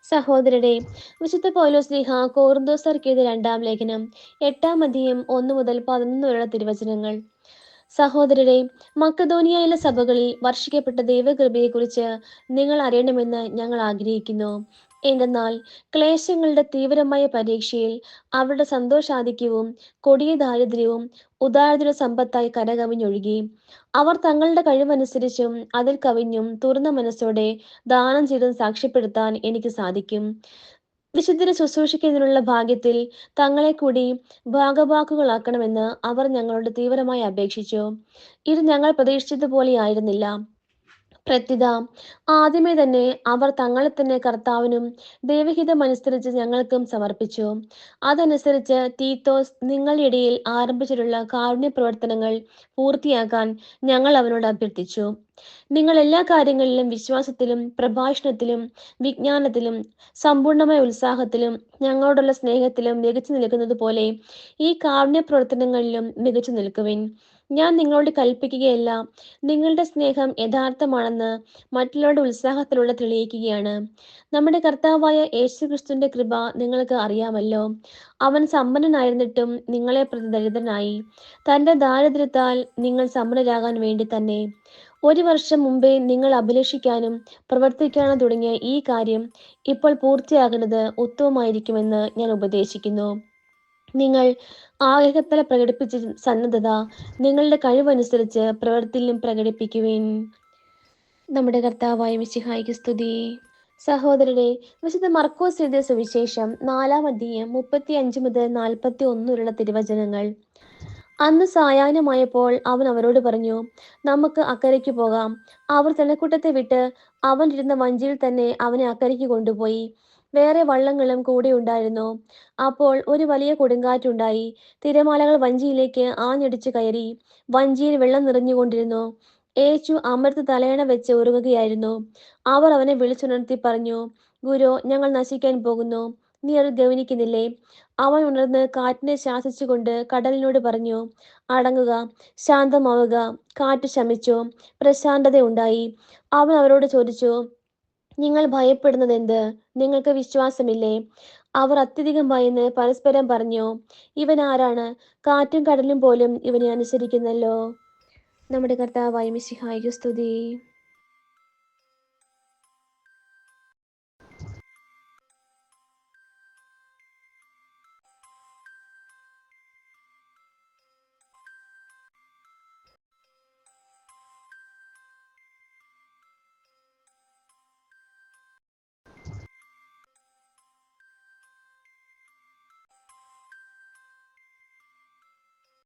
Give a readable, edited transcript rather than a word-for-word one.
സഹോദരരെ, വിശുദ്ധ പൗലോസ്ലീഹ കൊറിന്തോസർക്ക് എഴുതിയ രണ്ടാം ലേഖനം 8-ാം അധ്യായം 1 മുതൽ 11 വരെയുള്ള തിരുവചനങ്ങൾ. സഹോദരരെ, മക്കതോനിയയിലെ സഭകളിൽ വർഷിക്കപ്പെട്ട ദൈവകൃപയെക്കുറിച്ച് നിങ്ങൾ അറിയണമെന്ന് ഞങ്ങൾ ആഗ്രഹിക്കുന്നു. എന്തെന്നാൽ ക്ലേശങ്ങളുടെ തീവ്രമായ പരീക്ഷയിൽ അവരുടെ സന്തോഷാധിക്യവും കൊടിയ ദാരിദ്ര്യവും ഉദാരതയുടെ സമ്പത്തായി കരകവിഞ്ഞൊഴുകി. അവർ തങ്ങളുടെ കഴിവനുസരിച്ചും അതിൽ കവിഞ്ഞും തുറന്ന മനസ്സോടെ ദാനം ചെയ്തെന്ന് സാക്ഷ്യപ്പെടുത്താൻ എനിക്ക് സാധിക്കും. വിശുദ്ധരെ ശുശ്രൂഷിക്കുന്നതിനുള്ള ഭാഗ്യത്തിൽ തങ്ങളെ കൂടി ഭാഗഭാക്കുകളാക്കണമെന്ന് അവർ ഞങ്ങളോട് തീവ്രമായി അപേക്ഷിച്ചു. ഇത് ഞങ്ങൾ പ്രതീക്ഷിച്ചതുപോലെയായിരുന്നില്ല. പ്രത്യുത ആദ്യമേ തന്നെ അവർ തങ്ങളെ തന്നെ കർത്താവിനും ദൈവഹിതമനുസരിച്ച് ഞങ്ങൾക്കും സമർപ്പിച്ചു. അതനുസരിച്ച് തീത്തോസ് നിങ്ങളുടെ ഇടയിൽ ആരംഭിച്ചിട്ടുള്ള കാരുണ്യ പ്രവർത്തനങ്ങൾ പൂർത്തിയാക്കാൻ ഞങ്ങൾ അവനോട് അഭ്യർത്ഥിച്ചു. നിങ്ങൾ എല്ലാ കാര്യങ്ങളിലും വിശ്വാസത്തിലും പ്രഭാഷണത്തിലും വിജ്ഞാനത്തിലും സമ്പൂർണമായ ഉത്സാഹത്തിലും ഞങ്ങളോടുള്ള സ്നേഹത്തിലും മികച്ചു നിൽക്കുന്നത് പോലെ ഈ കാരുണ്യ പ്രവർത്തനങ്ങളിലും മികച്ചു നിൽക്കുവിൻ. ഞാൻ നിങ്ങളോട് കൽപ്പിക്കുകയല്ല, നിങ്ങളുടെ സ്നേഹം യഥാർത്ഥമാണെന്ന് മറ്റുള്ളവരുടെ ഉത്സാഹത്തിലൂടെ തെളിയിക്കുകയാണ്. നമ്മുടെ കർത്താവായ യേശുക്രിസ്തുവിന്റെ കൃപ നിങ്ങൾക്ക് അറിയാമല്ലോ. അവൻ സമ്പന്നനായിരുന്നിട്ടും നിങ്ങളെ പ്രതി ദരിദ്രനായി, തന്റെ ദാരിദ്ര്യത്താൽ നിങ്ങൾ സമ്പന്നരാകാൻ വേണ്ടി തന്നെ. 1 വർഷം മുമ്പേ നിങ്ങൾ അഭിലഷിക്കാനും പ്രവർത്തിക്കാനും തുടങ്ങിയ ഈ കാര്യം ഇപ്പോൾ പൂർത്തിയാകുന്നത് ഉത്തമമായിരിക്കുമെന്ന് ഞാൻ ഉപദേശിക്കുന്നു. നിങ്ങൾ ആഗ്രഹത്താൽ പ്രകടിപ്പിച്ച സന്നദ്ധത നിങ്ങളുടെ കഴിവനുസരിച്ച് പ്രവൃത്തിയിലും പ്രകടിപ്പിക്കുവിൻ. നമ്മുടെ കർത്താവായ മിശിഹായ്ക്ക് സ്തുതി. സഹോദരരെ, വിശുദ്ധ മർക്കോസ് എഴുതിയ സുവിശേഷം 4-ാം അധ്യായം 35 മുതൽ 41 വരെയുള്ള തിരുവചനങ്ങൾ. അന്ന് സായാഹ്നമായപ്പോൾ അവൻ അവരോട് പറഞ്ഞു, നമുക്ക് അക്കരയ്ക്ക് പോകാം. അവർ ജനക്കൂട്ടത്തെ വിട്ട് അവൻ ഇരുന്ന വഞ്ചിയിൽ തന്നെ അവനെ അക്കരയ്ക്ക് കൊണ്ടുപോയി. വേറെ വള്ളങ്ങളും കൂടെ ഉണ്ടായിരുന്നു. അപ്പോൾ ഒരു വലിയ കൊടുങ്കാറ്റുണ്ടായി. തിരമാലകൾ വഞ്ചിയിലേക്ക് ആഞ്ഞടിച്ചു കയറി. വഞ്ചിയിൽ വെള്ളം നിറഞ്ഞുകൊണ്ടിരുന്നു. യേശു അമരത്ത് തലയണ വെച്ച് ഉറങ്ങുകയായിരുന്നു. അവർ അവനെ വിളിച്ചുണർത്തി പറഞ്ഞു, ഗുരു, ഞങ്ങൾ നശിക്കാൻ പോകുന്നു. നീ അത് ഗവനിക്കുന്നില്ലേ? അവൻ ഉണർന്ന് കാറ്റിനെ ശാസിച്ചുകൊണ്ട് കടലിനോട് പറഞ്ഞു, അടങ്ങുക, ശാന്തമാവുക. കാറ്റ് ശമിച്ചു, പ്രശാന്തത ഉണ്ടായി. അവൻ അവരോട് ചോദിച്ചു, നിങ്ങൾ ഭയപ്പെടുന്നത് എന്ത്? നിങ്ങൾക്ക് വിശ്വാസമില്ലേ? അവർ അത്യധികം ഭയന്ന് പരസ്പരം പറഞ്ഞു, ഇവൻ ആരാണ്? കാറ്റും കടലും പോലും ഇവനെ അനുസരിക്കുന്നല്ലോ. നമ്മുടെ കർത്താവായ മിശിഹായ്ക്ക് സ്തുതി.